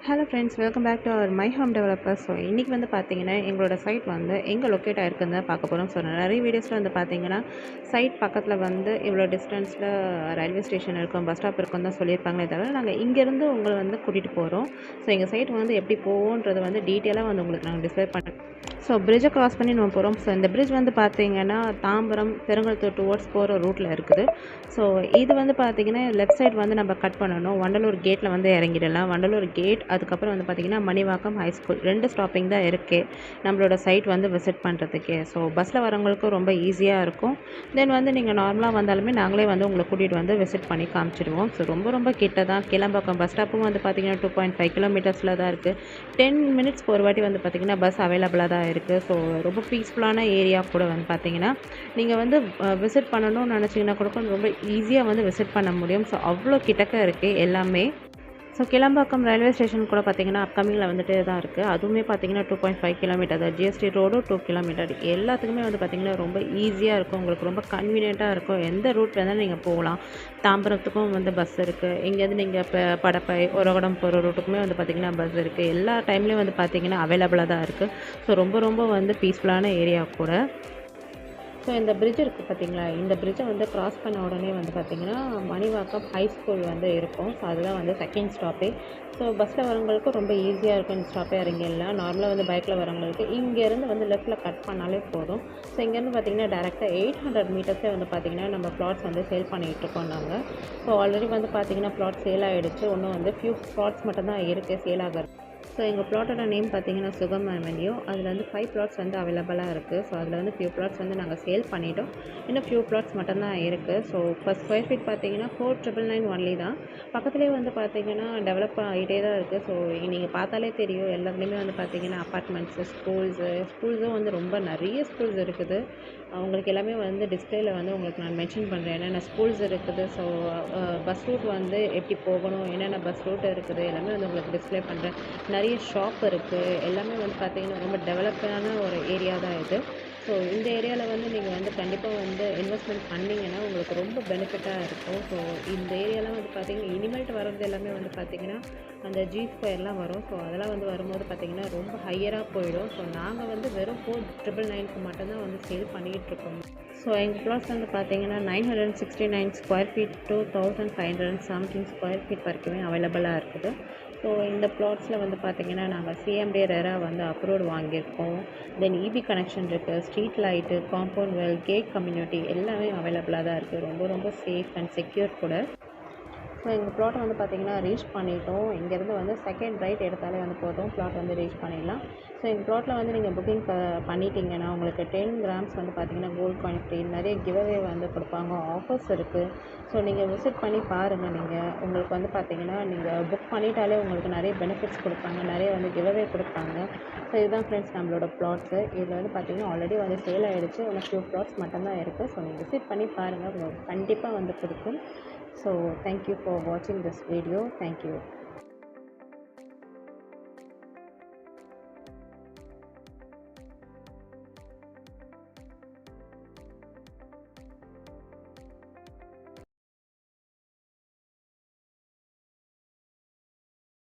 Hello friends, welcome back to our my home developer. So இன்றைக்கி வந்து பார்த்தீங்கன்னா எங்களோட சைட் வந்து எங்கே லொக்கேட் ஆகிருக்குன்னு தான் பார்க்க போகிறோம். ஸோ நிறைய வீடியோஸில் வந்து பார்த்தீங்கன்னா சைட் பக்கத்தில் வந்து இவ்வளோ டிஸ்டன்ஸில் ரயில்வே ஸ்டேஷன் இருக்கும், பஸ் ஸ்டாப் இருக்குன்னு தான் சொல்லியிருப்பாங்களே தவிர நாங்கள் இங்கேருந்து உங்களை வந்து கூட்டிகிட்டு போகிறோம். ஸோ எங்கள் சைட் வந்து எப்படி போவோன்றதை வந்து டீட்டெயிலாக வந்து உங்களுக்கு நாங்கள் டிஸ்பிளே பண்ணுறோம். ஸோ பிரிட்ஜை க்ராஸ் பண்ணி நம்ம போகிறோம். ஸோ இந்த பிரிட்ஜ் வந்து பார்த்தீங்கன்னா தாம்பரம் பெருங்கல்தூர் டுவோர்ட்ஸ் போகிற ரூட்டில் இருக்குது. ஸோ இது வந்து பார்த்தீங்கன்னா லெஃப்ட் சைடு வந்து நம்ம கட் பண்ணணும். வண்டலூர் கேட்டில் வந்து இறங்கிடலாம். வண்டலூர் கேட், அதுக்கப்புறம் வந்து பார்த்திங்கன்னா மணிவாக்கம் ஹைஸ்கூல் 2 ஸ்டாப்பிங் தான் இருக்குது நம்மளோட சைட் வந்து விசிட் பண்ணுறதுக்கே. ஸோ பஸ்ஸில் வரவங்களுக்கும் ரொம்ப ஈஸியாக இருக்கும். தென் வந்து நீங்கள் நார்மலாக வந்தாலுமே நாங்களே வந்து உங்களை கூட்டிகிட்டு வந்து விசிட் பண்ணி காமிச்சிடுவோம். ஸோ ரொம்ப கிட்ட தான். கிளம்பாக்கம் பஸ் ஸ்டாப்பும் வந்து பார்த்திங்கன்னா 2.5 கிலோமீட்டர்ஸில் தான் இருக்குது. 10 மினிட்ஸ்க்கு ஒரு வாட்டி வந்து பார்த்திங்கன்னா பஸ் அவைலபிளாக தான் இருக்குது. ஸோ ரொம்ப பீஸ்ஃபுல்லான ஏரியா கூட வந்து பார்த்திங்கன்னா நீங்கள் வந்து விசிட் பண்ணணும்னு நினச்சிங்கன்னா கூட ரொம்ப ஈஸியாக வந்து விசிட் பண்ண முடியும். ஸோ அவ்வளோ கிட்டக்க இருக்குது எல்லாமே. ஸோ கிளம்பாக்கம் ரயில்வே ஸ்டேஷன் கூட பார்த்திங்கன்னா அப்கமிங்கில் வந்துட்டு தான் இருக்குது. அதுவுமே பார்த்திங்கன்னா 2.5 கிலோமீட்டர் தான். ஜிஎஸ்டி ரோடும் 2 கிலோமீட்டர். எல்லாத்துக்குமே வந்து பார்த்திங்கன்னா ரொம்ப ஈஸியாக இருக்கும், உங்களுக்கு ரொம்ப கன்வீனியண்ட்டாக இருக்கும். எந்த ரூட் வேணாலும் நீங்கள் போகலாம். தாம்பரத்துக்கும் வந்து பஸ் இருக்குது. இங்கேருந்து நீங்கள் இப்போ படப்பை ஒரகடம் போகிற ரூட்டுக்குமே வந்து பார்த்திங்கன்னா பஸ் இருக்குது. எல்லா டைம்லேயும் வந்து பார்த்திங்கன்னா அவைலபிளாக தான் இருக்குது. ஸோ ரொம்ப வந்து பீஸ்ஃபுல்லான ஏரியா கூட. ஸோ இந்த பிரிட்ஜ் இருக்குது பார்த்தீங்களா, இந்த பிரிட்ஜை வந்து க்ராஸ் பண்ண உடனே வந்து பார்த்திங்கன்னா மணிவாக்கம் ஹைஸ்கூல் வந்து இருக்கும். ஸோ அதுதான் வந்து செகண்ட் ஸ்டாப்பே. ஸோ பஸ்ஸில் வரவங்களுக்கு ரொம்ப ஈஸியாக இருக்கும் இந்த ஸ்டாப்பே இறங்கிடலாம். நார்மலாக வந்து பைக்கில் வரவங்களுக்கு இங்கேருந்து வந்து லெஃப்ட்டில் கட் பண்ணாலே போதும். ஸோ இங்கேருந்து பார்த்திங்கன்னா டேரெக்டாக 800 மீட்டர்ஸே வந்து பார்த்திங்கன்னா நம்ம ப்ளாட்ஸ் வந்து சேல் பண்ணிகிட்ருக்கோம் நாங்கள். ஸோ ஆல்ரெடி வந்து பார்த்திங்கன்னா ப்ளாட் சேல் ஆகிடுச்சு. இன்னும் வந்து ஃபியூ ப்ளாட்ஸ் மட்டும்தான் இருக்குது சேல் ஆகிறது. ஸோ எங்கள் ப்ளாட்டோட நேம் பார்த்திங்கன்னா சுகம் அவென்யூ. அதில் வந்து 5 ப்ளாட்ஸ் வந்து அவைலபிளாக இருக்குது. ஸோ அதில் வந்து ஃபியூ ப்ளாட்ஸ் வந்து நாங்கள் சேல் பண்ணிட்டோம். இன்னும் ஃபியூ ப்ளாட்ஸ் மட்டும்தான் இருக்குது. ஸோ per ஸ்கொயர் ஃபீட் பார்த்திங்கன்னா 4,999 ஒன்லி தான். பக்கத்துலேயே வந்து பார்த்திங்கன்னா டெவலப் ஆகிட்டே தான் இருக்குது. ஸோ நீங்கள் பார்த்தாலே தெரியும், எல்லாத்துலேயுமே வந்து பார்த்திங்கன்னா அப்பார்ட்மெண்ட்ஸு, ஸ்கூல்ஸும் வந்து ரொம்ப நிறைய ஸ்கூல்ஸ் இருக்குது. உங்களுக்கு எல்லாமே வந்து டிஸ்பிளேயில் வந்து உங்களுக்கு நான் மென்ஷன் பண்ணுறேன் என்னென்ன ஸ்கூல்ஸ் இருக்குது. ஸோ பஸ் ரூட் வந்து எப்படி போகணும், என்னென்ன பஸ் ரூட் இருக்குது எல்லாமே வந்து உங்களுக்கு டிஸ்பிளே பண்ணுறேன். நிறைய ஷாப் இருக்குது. எல்லாமே வந்து பார்த்திங்கன்னா ரொம்ப டெவலப்பான ஒரு ஏரியா தான் இது. ஸோ இந்த ஏரியாவில் வந்து நீங்கள் வந்து கண்டிப்பாக வந்து இன்வெஸ்ட்மெண்ட் பண்ணிங்கன்னா உங்களுக்கு ரொம்ப பெனிஃபிட்டாக இருக்கும். ஸோ இந்த ஏரியாலாம் வந்து பார்த்திங்கன்னா இனிமேல்ட்டு வர்றது எல்லாமே வந்து பார்த்திங்கன்னா அந்த ஜி ஸ்கொயர்லாம் வரும். ஸோ அதெல்லாம் வந்து வரும்போது பார்த்திங்கன்னா ரொம்ப ஹையராக போயிடும். ஸோ நாங்கள் வந்து வெறும் 4,999க்கு மட்டும்தான் வந்து சேல் பண்ணிகிட்ருக்கோம். ஸோ எங்கள் ப்ளாட்ஸ் வந்து பார்த்திங்கன்னா 969 square feet to 1,517 square feet வரைக்குமே அவைலபிளாக இருக்குது. ஸோ இந்த ப்ளாட்ஸில் வந்து பார்த்திங்கன்னா நாங்கள் சிஎம்டி ரெரா வந்து அப்ரூவ்டு வாங்கியிருக்கோம். தென் இபி கனெக்ஷன் இருக்குது, street light, compound wall, gate community எல்லாமே அவைலபிளாக தான் இருக்குது. ரொம்ப சேஃப் அண்ட் செக்யூர் கூட. ஸோ எங்கள் ப்ளாட்டை வந்து பார்த்திங்கன்னா ரீச் பண்ணிட்டோம். இங்கேருந்து வந்து செகண்ட் ரைட் எடுத்தாலே வந்து போதும், ப்ளாட் வந்து ரீச் பண்ணிடலாம். ஸோ எங்கள் ப்ளாட்டில் வந்து நீங்கள் புக்கிங் பண்ணிட்டீங்கன்னா உங்களுக்கு 10 கிராம்ஸ் வந்து பார்த்திங்கன்னா கோல்ட் காயின் ஃப்ரீ, நிறைய கிவ்அவே வந்து கொடுப்பாங்க, ஆஃபர்ஸ் இருக்குது. ஸோ நீங்கள் விசிட் பண்ணி பாருங்கள். உங்களுக்கு வந்து பார்த்திங்கன்னா நீங்கள் புக் பண்ணிட்டாலே உங்களுக்கு நிறைய பெனிஃபிட்ஸ் கொடுப்பாங்க, நிறைய வந்து கிவ்அவே கொடுப்பாங்க. ஸோ இதுதான் ஃப்ரெண்ட்ஸ் நம்மளோட ப்ளாட்ஸு. இதில் வந்து பார்த்திங்கன்னா ஆல்ரெடி வந்து சேல் ஆகிடுச்சு. இன்னும் ஃபியூ ப்ளாட்ஸ் மட்டும்தான் இருக்குது. ஸோ நீங்கள் விசிட் பண்ணி பாருங்கள், உங்களுக்கு கண்டிப்பாக வந்து கொடுக்கும். So thank you for watching this video. Thank you.